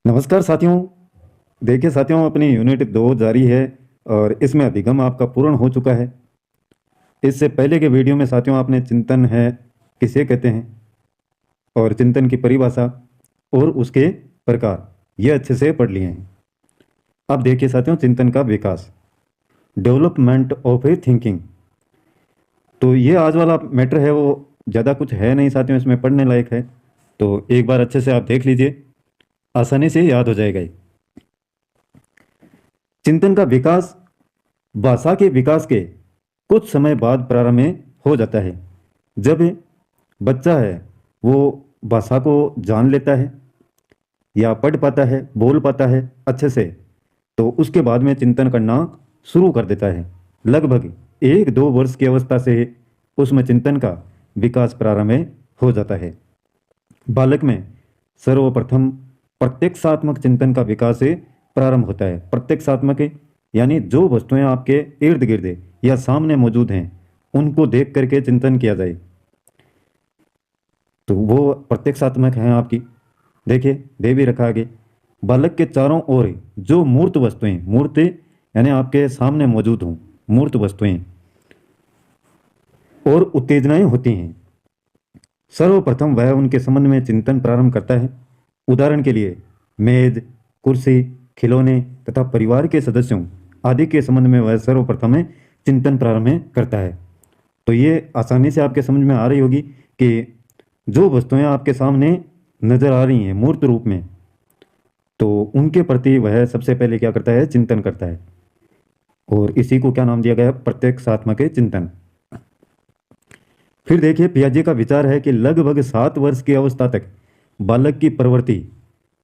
नमस्कार साथियों। देखिए साथियों, अपनी यूनिट 2 जारी है और इसमें अधिगम आपका पूर्ण हो चुका है। इससे पहले के वीडियो में साथियों आपने चिंतन है किसे कहते हैं और चिंतन की परिभाषा और उसके प्रकार ये अच्छे से पढ़ लिए हैं। अब देखिए साथियों, चिंतन का विकास, डेवलपमेंट ऑफ ए थिंकिंग। तो ये आज वाला मैटर है, वो ज़्यादा कुछ है नहीं साथियों, इसमें पढ़ने लायक है, तो एक बार अच्छे से आप देख लीजिए, आसानी से याद हो जाएगा ये। चिंतन का विकास भाषा के विकास के कुछ समय बाद प्रारंभ में हो जाता है। जब बच्चा है वो भाषा को जान लेता है या पढ़ पाता है, बोल पाता है अच्छे से, तो उसके बाद में चिंतन करना शुरू कर देता है। लगभग 1-2 वर्ष की अवस्था से उसमें चिंतन का विकास प्रारंभ हो जाता है। बालक में सर्वप्रथम प्रत्यक्षात्मक चिंतन का विकास प्रारंभ होता है। प्रत्यक्षात्मक यानी जो वस्तुएं आपके इर्द गिर्द या सामने मौजूद हैं उनको देख करके चिंतन किया जाए, तो वो प्रत्यक्षात्मक हैं आपकी। देखिए दे भी रखा आगे, बालक के चारों ओर जो मूर्त वस्तुएं, मूर्त यानी आपके सामने मौजूद हों मूर्त वस्तुएं और उत्तेजनाएं होती हैं, सर्वप्रथम वह उनके संबंध में चिंतन प्रारंभ करता है। उदाहरण के लिए मेज, कुर्सी, खिलौने तथा परिवार के सदस्यों आदि के संबंध में वह सर्वप्रथम चिंतन प्रारंभ करता है। तो ये आसानी से आपके समझ में आ रही होगी कि जो वस्तुएं आपके सामने नजर आ रही हैं मूर्त रूप में, तो उनके प्रति वह सबसे पहले क्या करता है, चिंतन करता है। और इसी को क्या नाम दिया गया है, प्रत्यक्षात्मक चिंतन। फिर देखिए पियाजे का विचार है कि लगभग 7 वर्ष की अवस्था तक बालक की प्रवृत्ति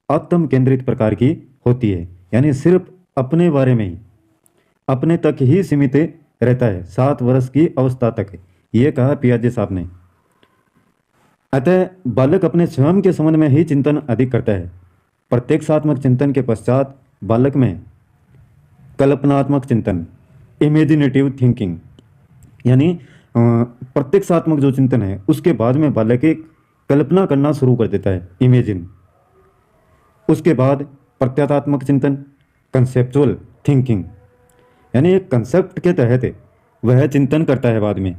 आत्म केंद्रित प्रकार की होती है, यानी सिर्फ अपने बारे में ही, अपने तक ही सीमित रहता है 7 वर्ष की अवस्था तक, ये कहा पियाजे साहब ने। अतः बालक अपने स्वयं के संबंध में ही चिंतन अधिक करता है। प्रत्यक्षात्मक चिंतन के पश्चात बालक में कल्पनात्मक चिंतन, इमेजिनेटिव थिंकिंग, यानी प्रत्यक्षात्मक जो चिंतन है उसके बाद में बालक एक कल्पना करना शुरू कर देता है, इमेजिन। उसके बाद प्रत्ययात्मक चिंतन, कंसेप्चुअल थिंकिंग, यानी एक कंसेप्ट के तहत वह चिंतन करता है। बाद में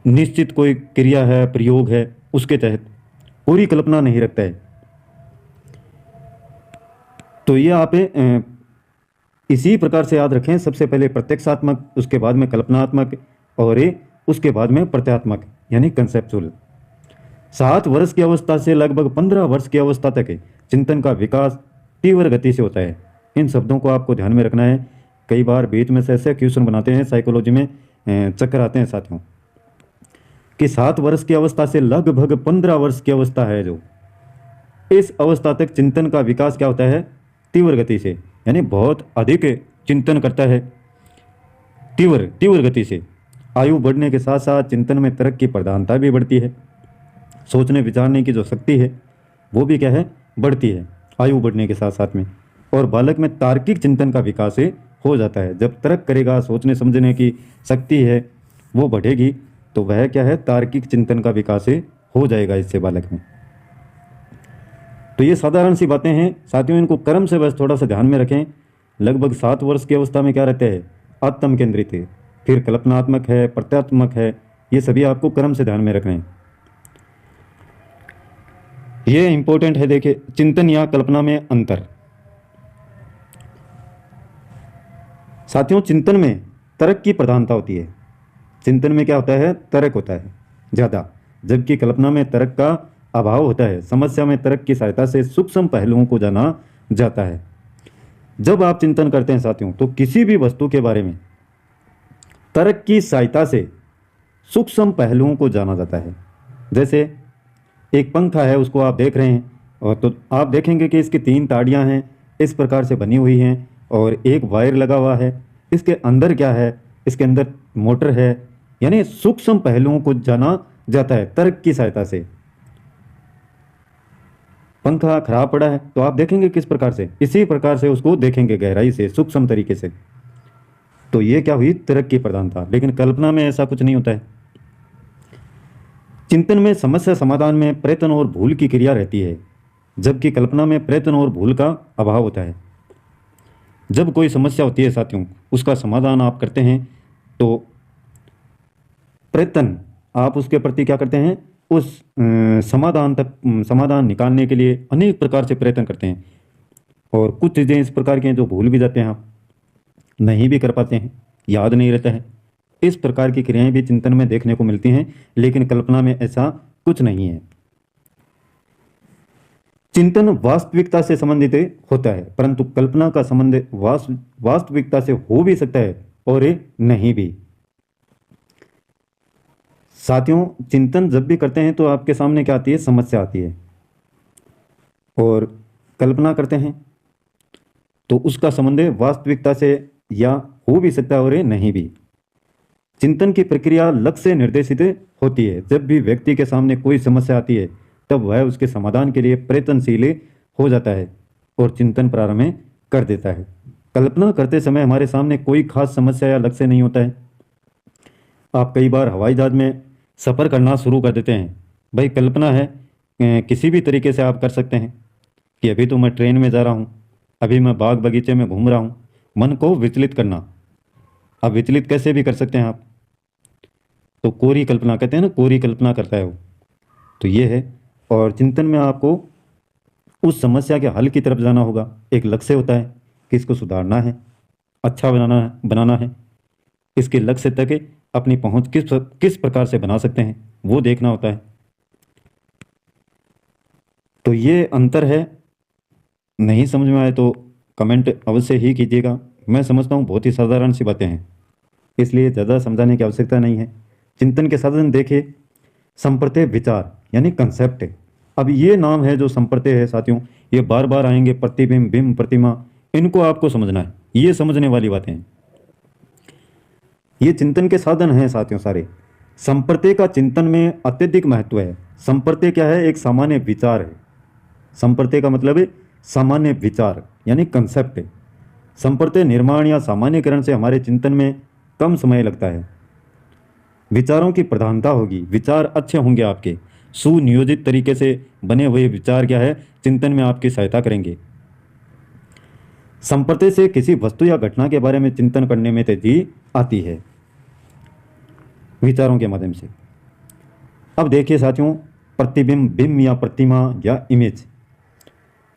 निश्चित कोई क्रिया है, प्रयोग है, उसके तहत पूरी कल्पना नहीं रखता है। तो ये आप इसी प्रकार से याद रखें, सबसे पहले प्रत्यक्षात्मक, उसके बाद में कल्पनात्मक और उसके बाद में प्रत्ययात्मक यानी कंसेप्चुअल। 7 वर्ष की अवस्था से लगभग 15 वर्ष की अवस्था तक चिंतन का विकास तीव्र गति से होता है। इन शब्दों को आपको ध्यान में रखना है, कई बार बीच में से ऐसे क्वेश्चन बनाते हैं साइकोलॉजी में, चक्कर आते हैं साथियों, कि 7 वर्ष की अवस्था से लगभग 15 वर्ष की अवस्था है जो, इस अवस्था तक चिंतन का विकास क्या होता है, तीव्र गति से, यानी बहुत अधिक चिंतन करता है तीव्र गति से। आयु बढ़ने के साथ साथ चिंतन में तर्क की प्रधानता भी बढ़ती है, सोचने विचारने की जो शक्ति है वो भी क्या है, बढ़ती है आयु बढ़ने के साथ साथ में। और बालक में तार्किक चिंतन का विकास हो जाता है। जब तर्क करेगा, सोचने समझने की शक्ति है वो बढ़ेगी, तो वह क्या है, तार्किक चिंतन का विकास हो जाएगा इससे बालक में। तो ये साधारण सी बातें हैं साथियों, इनको क्रम से बस थोड़ा सा ध्यान में रखें। लगभग 7 वर्ष की अवस्था में क्या रहते हैं, आत्म केंद्रित है, फिर कल्पनात्मक है, प्रत्यात्मक है, ये सभी आपको क्रम से ध्यान में रखना है। ये इंपॉर्टेंट है। देखिए चिंतन या कल्पना में अंतर। साथियों चिंतन में तर्क की प्रधानता होती है। चिंतन में क्या होता है, तर्क होता है ज़्यादा, जबकि कल्पना में तर्क का अभाव होता है। समस्या में तर्क की सहायता से सूक्ष्म पहलुओं को जाना जाता है। जब आप चिंतन करते हैं साथियों, तो किसी भी वस्तु के बारे में तर्क की सहायता से सूक्ष्म पहलुओं को जाना जाता है। जैसे एक पंखा है, उसको आप देख रहे हैं, और तो आप देखेंगे कि इसकी 3 ताड़ियां हैं, इस प्रकार से बनी हुई हैं, और एक वायर लगा हुआ है, इसके अंदर क्या है, इसके अंदर मोटर है, यानी सूक्ष्म पहलुओं को जाना जाता है तर्क की सहायता से। पंखा खराब पड़ा है तो आप देखेंगे किस प्रकार से, इसी प्रकार से उसको देखेंगे गहराई से, सूक्ष्म तरीके से। तो ये क्या हुई, तर्क की प्रधानता। लेकिन कल्पना में ऐसा कुछ नहीं होता है। चिंतन में समस्या समाधान में प्रयत्न और भूल की क्रिया रहती है। जबकि कल्पना में प्रयत्न और भूल का अभाव होता है। जब कोई समस्या होती है साथियों, उसका समाधान आप करते हैं तो प्रयत्न आप उसके प्रति क्या करते हैं, उस समाधान तक समाधान निकालने के लिए अनेक प्रकार से प्रयत्न करते हैं। और कुछ चीज़ें इस प्रकार की हैं जो भूल भी जाते हैं, आप नहीं भी कर पाते हैं, याद नहीं रहता है। इस प्रकार की क्रियाएं भी चिंतन में देखने को मिलती हैं, लेकिन कल्पना में ऐसा कुछ नहीं है। चिंतन वास्तविकता से संबंधित होता है, परंतु कल्पना का संबंध वास्तविकता से हो भी सकता है और नहीं भी। साथियों, चिंतन जब भी करते हैं तो आपके सामने क्या आती है, समस्या आती है। और कल्पना करते हैं तो उसका संबंध वास्तविकता से या हो भी सकता है और नहीं भी। चिंतन की प्रक्रिया लक्ष्य से निर्देशित होती है। जब भी व्यक्ति के सामने कोई समस्या आती है तब वह उसके समाधान के लिए प्रयत्नशील हो जाता है और चिंतन प्रारंभ कर देता है। कल्पना करते समय हमारे सामने कोई खास समस्या या लक्ष्य नहीं होता है। आप कई बार हवाई जहाज में सफ़र करना शुरू कर देते हैं। भाई कल्पना है, किसी भी तरीके से आप कर सकते हैं कि अभी तो मैं ट्रेन में जा रहा हूँ, अभी मैं बाग बगीचे में घूम रहा हूँ। मन को विचलित करना, अब विचलित कैसे भी कर सकते हैं आप, तो कोरी कल्पना कहते हैं ना, कोरी कल्पना करता है वो। तो ये है। और चिंतन में आपको उस समस्या के हल की तरफ जाना होगा। एक लक्ष्य होता है कि इसको सुधारना है, अच्छा बनाना है। इसके लक्ष्य तक अपनी पहुंच किस प्रकार से बना सकते हैं, वो देखना होता है। तो ये अंतर है। नहीं समझ में आए तो कमेंट अवश्य ही कीजिएगा। मैं समझता हूँ बहुत ही साधारण सी बातें हैं, इसलिए ज़्यादा समझाने की आवश्यकता नहीं है। चिंतन के साधन देखिए, संप्रत्यय विचार यानी कंसेप्ट। अब ये नाम है जो संप्रत्यय है साथियों, ये बार बार आएंगे। प्रतिबिंब, बिंब, प्रतिमा, इनको आपको समझना है। ये समझने वाली बातें हैं। ये चिंतन के साधन हैं साथियों सारे। संप्रत्यय का चिंतन में अत्यधिक महत्व है। संप्रत्यय क्या है, एक सामान्य विचार है। संप्रत्यय का मतलब है सामान्य विचार यानी कंसेप्ट। संप्रत्यय निर्माण या सामान्यकरण से हमारे चिंतन में कम समय लगता है। विचारों की प्रधानता होगी, विचार अच्छे होंगे आपके। सुनियोजित तरीके से बने हुए विचार क्या है, चिंतन में आपकी सहायता करेंगे। संप्रत्यय से किसी वस्तु या घटना के बारे में चिंतन करने में तेजी आती है विचारों के माध्यम से। अब देखिए साथियों, प्रतिबिंब, बिंब या प्रतिमा या इमेज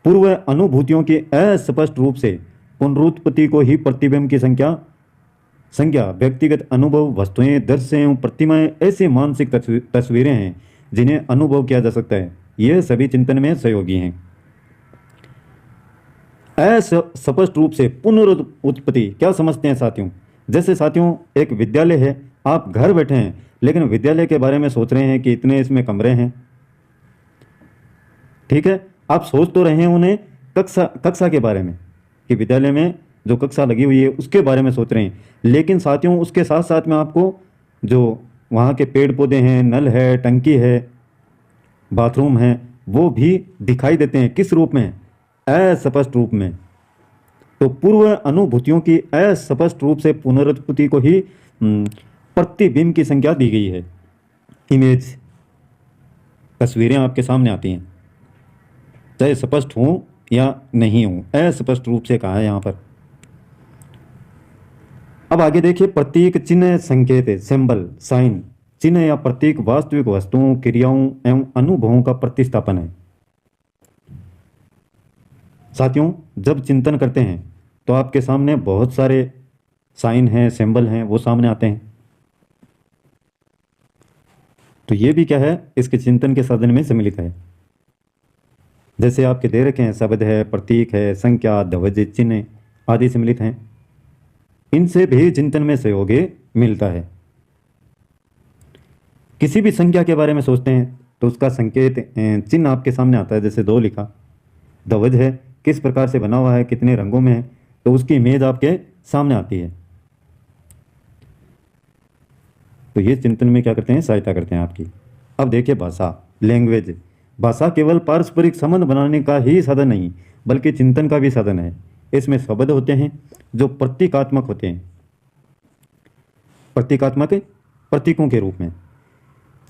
पूर्व अनुभूतियों की अस्पष्ट रूप से पुनरुत्पत्ति को ही प्रतिबिंब की संज्ञा व्यक्तिगत अनुभव, वस्तुएं, दृश्य एवं प्रतिमाएं ऐसे मानसिक तस्वीरें हैं जिन्हें अनुभव किया जा सकता है। यह सभी चिंतन में सहयोगी हैं। अस्पष्ट रूप से पुनरुत्पत्ति क्या समझते हैं साथियों? जैसे साथियों, एक विद्यालय है, आप घर बैठे हैं लेकिन विद्यालय के बारे में सोच रहे हैं कि इतने इसमें कमरे हैं। ठीक है, आप सोच तो रहे हैं उन्हें कक्षा के बारे में, कि विद्यालय में जो कक्षा लगी हुई है उसके बारे में सोच रहे हैं। लेकिन साथियों, उसके साथ साथ में आपको जो वहाँ के पेड़ पौधे हैं, नल है, टंकी है, बाथरूम है, वो भी दिखाई देते हैं। किस रूप में? अस्पष्ट रूप में। तो पूर्व अनुभूतियों की अस्पष्ट रूप से पुनरुत्पत्ति को ही प्रतिबिंब की संज्ञा दी गई है। इमेज, तस्वीरें आपके सामने आती हैं, चाहे स्पष्ट हों या नहीं हों, अस्पष्ट रूप से कहा है यहाँ पर। अब आगे देखिए, प्रतीक, चिन्ह, संकेत, सिंबल, साइन, चिन्ह या प्रतीक वास्तविक वस्तुओं, क्रियाओं एवं अनुभवों का प्रतिस्थापन है। साथियों, जब चिंतन करते हैं तो आपके सामने बहुत सारे साइन हैं, सिंबल हैं, वो सामने आते हैं। तो ये भी क्या है, इसके चिंतन के साधन में सम्मिलित है। जैसे आपके दे रखे हैं, शब्द है, प्रतीक है, संख्या, ध्वज, चिन्ह आदि सम्मिलित हैं। इनसे भी चिंतन में सहयोग मिलता है। किसी भी संख्या के बारे में सोचते हैं तो उसका संकेत चिन्ह आपके सामने आता है। जैसे 2 लिखा, ध्वज है, किस प्रकार से बना हुआ है, कितने रंगों में है, तो उसकी इमेज आपके सामने आती है। तो ये चिंतन में क्या करते हैं, सहायता करते हैं आपकी। अब देखिए भाषा, लैंग्वेज। भाषा केवल पारस्परिक संबंध बनाने का ही साधन नहीं बल्कि चिंतन का भी साधन है। इसमें शब्द होते हैं जो प्रतीकात्मक होते हैं, प्रतीकात्मक प्रतीकों के रूप में।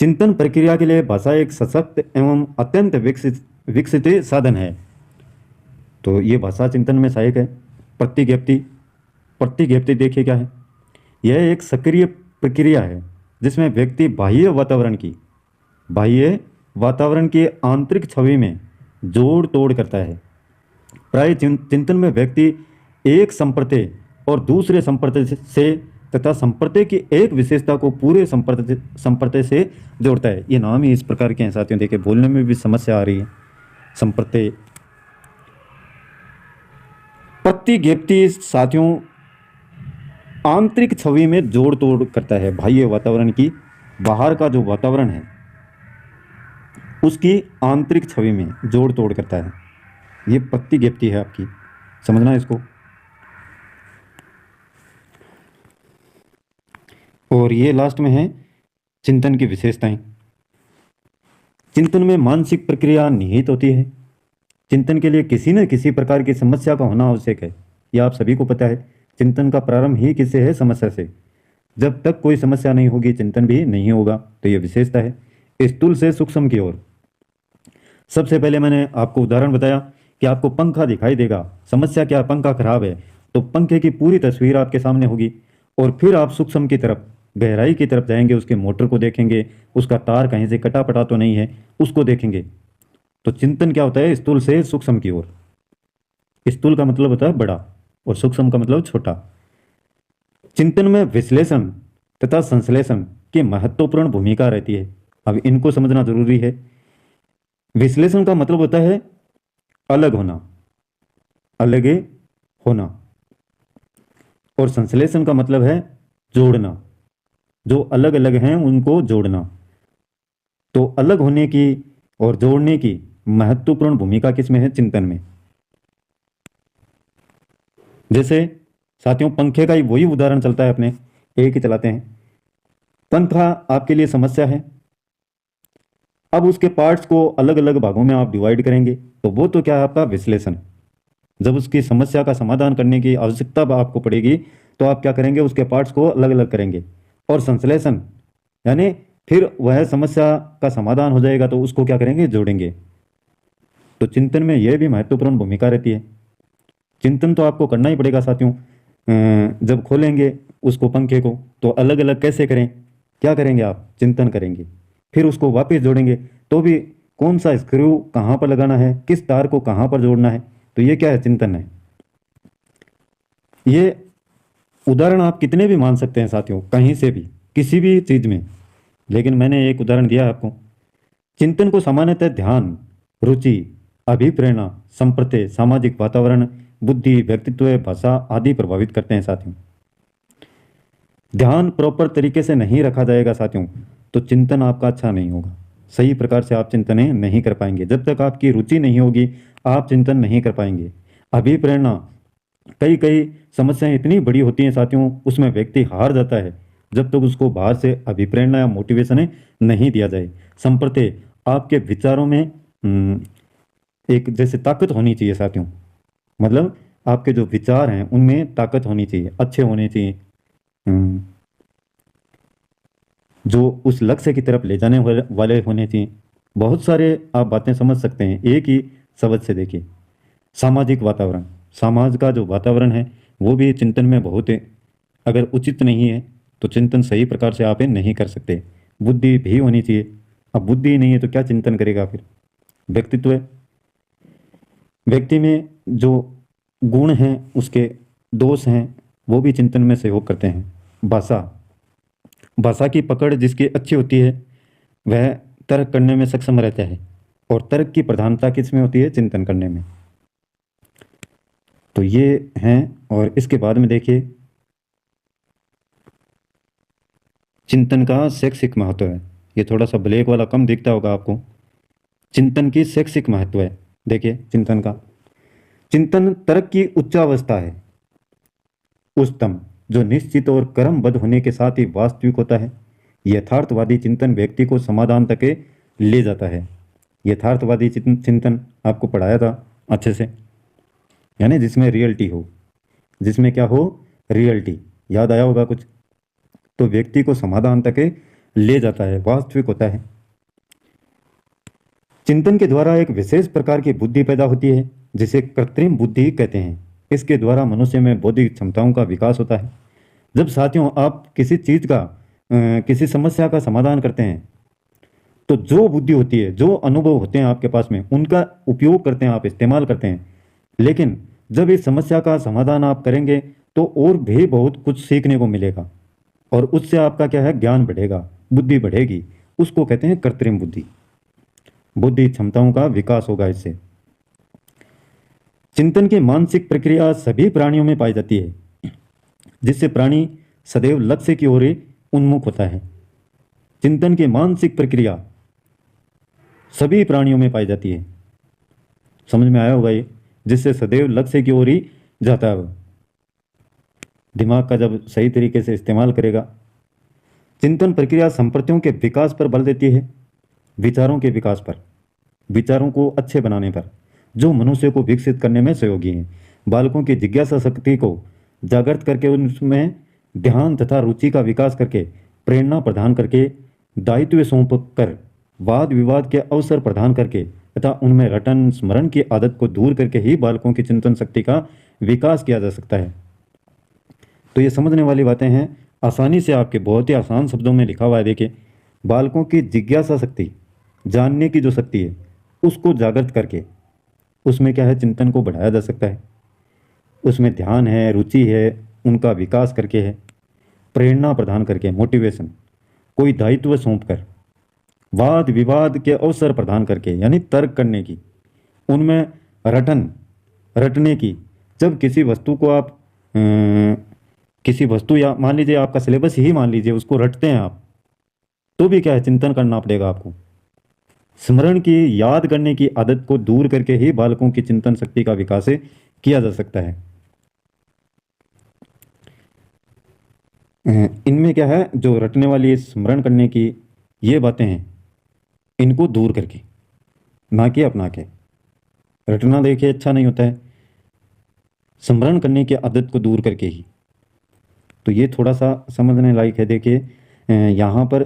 चिंतन प्रक्रिया के लिए भाषा एक सशक्त एवं अत्यंत विकसित साधन है। तो ये भाषा चिंतन में सहायक है। प्रतिज्ञप्ति, प्रतिज्ञप्ति देखिए क्या है। यह एक सक्रिय प्रक्रिया है जिसमें व्यक्ति बाह्य वातावरण की आंतरिक छवि में जोड़ तोड़ करता है। प्राय चिंतन में व्यक्ति एक संप्रत्यय और दूसरे संप्रत्यय से तथा संप्रत्यय की एक विशेषता को पूरे संप्रत्यय से जोड़ता है। ये नाम ही इस प्रकार के हैं साथियों। देखिए बोलने में भी समस्या आ रही है। संप्रत्यय, प्रतिज्ञप्ति साथियों आंतरिक छवि में जोड़ तोड़ करता है। बाह्य वातावरण की, बाहर का जो वातावरण है उसकी आंतरिक छवि में जोड़ तोड़ करता है। ये प्रतिज्ञप्ति है आपकी, समझना इसको। और ये लास्ट में है चिंतन की विशेषताएं। चिंतन में मानसिक प्रक्रिया निहित होती है। चिंतन के लिए किसी न किसी प्रकार की समस्या का होना आवश्यक है। यह आप सभी को पता है। चिंतन का प्रारंभ ही किससे है? समस्या से। जब तक कोई समस्या नहीं होगी चिंतन भी नहीं होगा। तो यह विशेषता है। स्थूल से सूक्ष्म की ओर। सबसे पहले मैंने आपको उदाहरण बताया कि आपको पंखा दिखाई देगा। समस्या क्या? पंखा खराब है। तो पंखे की पूरी तस्वीर आपके सामने होगी। और फिर आप सूक्ष्म की तरफ, गहराई की तरफ जाएंगे। उसके मोटर को देखेंगे, उसका तार कहीं से कटा पटा तो नहीं है, उसको देखेंगे। तो चिंतन क्या होता है? स्थूल से सूक्ष्म की ओर। स्थूल का मतलब होता है बड़ा और सूक्ष्म का मतलब छोटा। चिंतन में विश्लेषण तथा संश्लेषण की महत्वपूर्ण भूमिका रहती है। अब इनको समझना जरूरी है। विश्लेषण का मतलब होता है अलग होना, अलग होना। और संश्लेषण का मतलब है जोड़ना, जो अलग अलग हैं उनको जोड़ना। तो अलग होने की और जोड़ने की महत्वपूर्ण भूमिका किसमें है? चिंतन में। जैसे साथियों पंखे का ही वही उदाहरण चलता है, अपने एक ही चलाते हैं। पंखा आपके लिए समस्या है। अब उसके पार्ट्स को अलग अलग भागों में आप डिवाइड करेंगे तो वो तो क्या है? आपका विश्लेषण। जब उसकी समस्या का समाधान करने की आवश्यकता आपको पड़ेगी तो आप क्या करेंगे? उसके पार्ट्स को अलग अलग करेंगे। और संश्लेषण यानी फिर वह समस्या का समाधान हो जाएगा तो उसको क्या करेंगे? जोड़ेंगे। तो चिंतन में यह भी महत्वपूर्ण भूमिका रहती है। चिंतन तो आपको करना ही पड़ेगा साथियों। जब खोलेंगे उसको पंखे को तो अलग अलग कैसे करें? क्या करेंगे आप? चिंतन करेंगे। फिर उसको वापस जोड़ेंगे तो भी कौन सा स्क्रू कहाँ पर लगाना है, किस तार को कहाँ पर जोड़ना है, तो ये क्या है? चिंतन है। ये उदाहरण आप कितने भी मान सकते हैं साथियों, कहीं से भी, किसी भी चीज में। लेकिन मैंने एक उदाहरण दिया है आपको। चिंतन को सामान्यतः ध्यान, रुचि, अभिप्रेरणा, संप्रत्यय, सामाजिक वातावरण, बुद्धि, व्यक्तित्व, भाषा आदि प्रभावित करते हैं साथियों। ध्यान प्रॉपर तरीके से नहीं रखा जाएगा साथियों तो चिंतन आपका अच्छा नहीं होगा। सही प्रकार से आप चिंतन नहीं कर पाएंगे। जब तक आपकी रुचि नहीं होगी आप चिंतन नहीं कर पाएंगे। अभिप्रेरणा, कई कई समस्याएं इतनी बड़ी होती हैं साथियों, उसमें व्यक्ति हार जाता है जब तक उसको बाहर से अभिप्रेरणा या मोटिवेशन नहीं दिया जाए। संप्रत्यय, आपके विचारों में एक जैसे ताकत होनी चाहिए साथियों। मतलब आपके जो विचार हैं उनमें ताकत होनी चाहिए, अच्छे होने चाहिए, जो उस लक्ष्य की तरफ ले जाने वाले होने चाहिए। बहुत सारे आप बातें समझ सकते हैं एक ही शब्द से। देखिए सामाजिक वातावरण, समाज का जो वातावरण है वो भी चिंतन में बहुत है। अगर उचित नहीं है तो चिंतन सही प्रकार से आप नहीं कर सकते। बुद्धि भी होनी चाहिए। अब बुद्धि ही नहीं है तो क्या चिंतन करेगा फिर? व्यक्तित्व, व्यक्ति में जो गुण हैं, उसके दोष हैं, वो भी चिंतन में सहयोग करते हैं। भाषा, भाषा की पकड़ जिसकी अच्छी होती है वह तर्क करने में सक्षम रहता है। और तर्क की प्रधानता किस में होती है? चिंतन करने में। तो ये हैं। और इसके बाद में देखिए चिंतन का शैक्षिक महत्व है। ये थोड़ा सा ब्लैक वाला कम दिखता होगा आपको। चिंतन की शैक्षिक महत्व है। देखिए चिंतन का, चिंतन तर्क की उच्चावस्था है, उच्चतम, जो निश्चित और क्रमबद्ध होने के साथ ही वास्तविक होता है। यथार्थवादी चिंतन व्यक्ति को समाधान तक ले जाता है। यथार्थवादी चिंतन आपको पढ़ाया था अच्छे से, यानी जिसमें रियलिटी हो। जिसमें क्या हो? रियलिटी। याद आया होगा कुछ? तो व्यक्ति को समाधान तक ले जाता है, वास्तविक होता है। चिंतन के द्वारा एक विशेष प्रकार की बुद्धि पैदा होती है जिसे कृत्रिम बुद्धि कहते हैं। इसके द्वारा मनुष्य में बौद्धिक क्षमताओं का विकास होता है। जब साथियों आप किसी चीज का किसी समस्या का समाधान करते हैं तो जो बुद्धि होती है, जो अनुभव होते हैं आपके पास में, उनका उपयोग करते हैं, आप इस्तेमाल करते हैं। लेकिन जब इस समस्या का समाधान आप करेंगे तो और भी बहुत कुछ सीखने को मिलेगा और उससे आपका क्या है, ज्ञान बढ़ेगा, बुद्धि बढ़ेगी। उसको कहते हैं कृत्रिम बुद्धि। बुद्धि क्षमताओं का विकास होगा इससे। चिंतन की मानसिक प्रक्रिया सभी प्राणियों में पाई जाती है जिससे प्राणी सदैव लक्ष्य की ओर उन्मुख होता है। चिंतन की मानसिक प्रक्रिया सभी प्राणियों में पाई जाती है। समझ में आया होगा ये, जिससे सदैव लक्ष्य की ओर ही जाता है। दिमाग का जब सही तरीके से इस्तेमाल करेगा। चिंतन प्रक्रिया संपत्तियों के विकास पर बल देती है, विचारों के विकास पर, विचारों को अच्छे बनाने पर, जो मनुष्य को विकसित करने में सहयोगी हैं। बालकों की जिज्ञासा शक्ति को जागृत करके उनमें ध्यान तथा रुचि का विकास करके, प्रेरणा प्रदान करके, दायित्व सौंप कर, वाद विवाद के अवसर प्रदान करके तथा उनमें रटन स्मरण की आदत को दूर करके ही बालकों की चिंतन शक्ति का विकास किया जा सकता है। तो ये समझने वाली बातें हैं, आसानी से आपके बहुत ही आसान शब्दों में लिखा हुआ है। देखिए, बालकों की जिज्ञासा शक्ति, जानने की जो शक्ति है, उसको जागृत करके उसमें क्या है, चिंतन को बढ़ाया जा सकता है। उसमें ध्यान है, रुचि है, उनका विकास करके है, प्रेरणा प्रदान करके, मोटिवेशन, कोई दायित्व सौंप कर, वाद विवाद के अवसर प्रदान करके, यानी तर्क करने की, उनमें रटने की। जब किसी वस्तु को आप किसी वस्तु, या मान लीजिए आपका सिलेबस ही मान लीजिए, उसको रटते हैं आप, तो भी क्या है, चिंतन करना पड़ेगा आपको। स्मरण की, याद करने की आदत को दूर करके ही बालकों की चिंतन शक्ति का विकास किया जा सकता है। इनमें क्या है, जो रटने वाली, स्मरण करने की ये बातें हैं, इनको दूर करके, ना कि अपना के। रटना देखिए अच्छा नहीं होता है, स्मरण करने की आदत को दूर करके ही। तो ये थोड़ा सा समझने लायक है। देखिए, यहाँ पर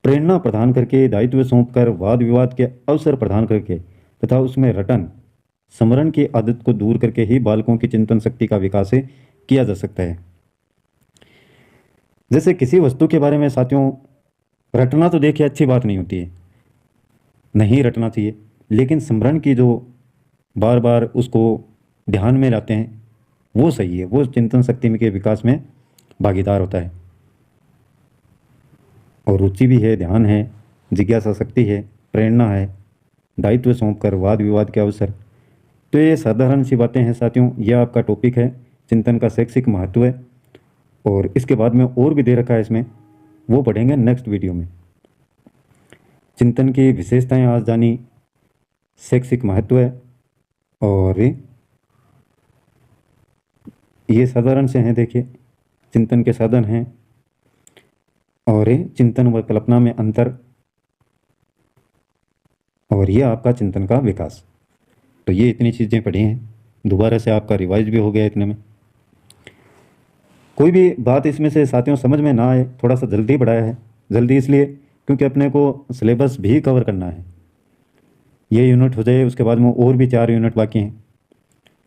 प्रेरणा प्रदान करके, दायित्व सौंप कर, वाद विवाद के अवसर प्रदान करके तथा उसमें रटन स्मरण की आदत को दूर करके ही बालकों की चिंतन शक्ति का विकास किया जा सकता है। जैसे किसी वस्तु के बारे में साथियों, रटना तो देखिए अच्छी बात नहीं होती है, नहीं रटना चाहिए, लेकिन स्मरण की जो बार बार उसको ध्यान में लाते हैं, वो सही है, वो चिंतन शक्ति के विकास में भागीदार होता है। और रुचि भी है, ध्यान है, जिज्ञासा शक्ति है, प्रेरणा है, दायित्व सौंप कर, वाद विवाद के अवसर। तो ये साधारण सी बातें हैं साथियों। यह आपका टॉपिक है, चिंतन का शैक्षिक महत्व है, और इसके बाद में और भी दे रखा है इसमें, वो पढ़ेंगे नेक्स्ट वीडियो में। चिंतन की विशेषताएं आज जानी, शैक्षिक महत्व है, और ये साधारण से हैं। देखिए, चिंतन के साधन हैं और चिंतन व कल्पना में अंतर, और ये आपका चिंतन का विकास। तो ये इतनी चीज़ें पढ़ी हैं, दोबारा से आपका रिवाइज भी हो गया इतने में। कोई भी बात इसमें से साथियों समझ में ना आए, थोड़ा सा जल्दी बढ़ाया है। जल्दी इसलिए क्योंकि अपने को सिलेबस भी कवर करना है। ये यूनिट हो जाए, उसके बाद में और भी 4 यूनिट बाकी हैं।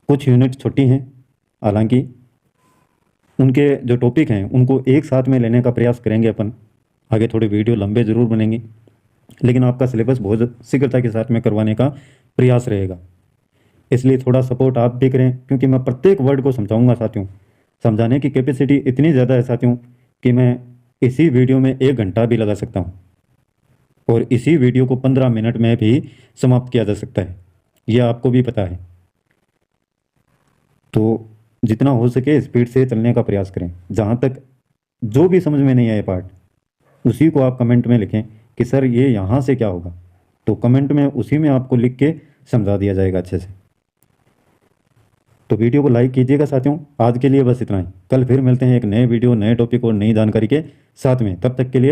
कुछ यूनिट छोटी हैं, हालांकि उनके जो टॉपिक हैं उनको एक साथ में लेने का प्रयास करेंगे अपन। आगे थोड़ी वीडियो लंबे ज़रूर बनेंगे, लेकिन आपका सिलेबस बहुत शीघ्रता के साथ में करवाने का प्रयास रहेगा। इसलिए थोड़ा सपोर्ट आप भी करें, क्योंकि मैं प्रत्येक वर्ड को समझाऊंगा साथियों। समझाने की कैपेसिटी इतनी ज़्यादा है साथियों कि मैं इसी वीडियो में 1 घंटा भी लगा सकता हूँ, और इसी वीडियो को 15 मिनट में भी समाप्त किया जा सकता है। यह आपको भी पता है। तो जितना हो सके स्पीड से चलने का प्रयास करें। जहाँ तक जो भी समझ में नहीं आए पार्ट, उसी को आप कमेंट में लिखें कि सर ये यहाँ से क्या होगा, तो कमेंट में उसी में आपको लिख के समझा दिया जाएगा अच्छे से। तो वीडियो को लाइक कीजिएगा साथियों। आज के लिए बस इतना ही। कल फिर मिलते हैं एक नए वीडियो, नए टॉपिक और नई जानकारी के साथ में। तब तक के लिए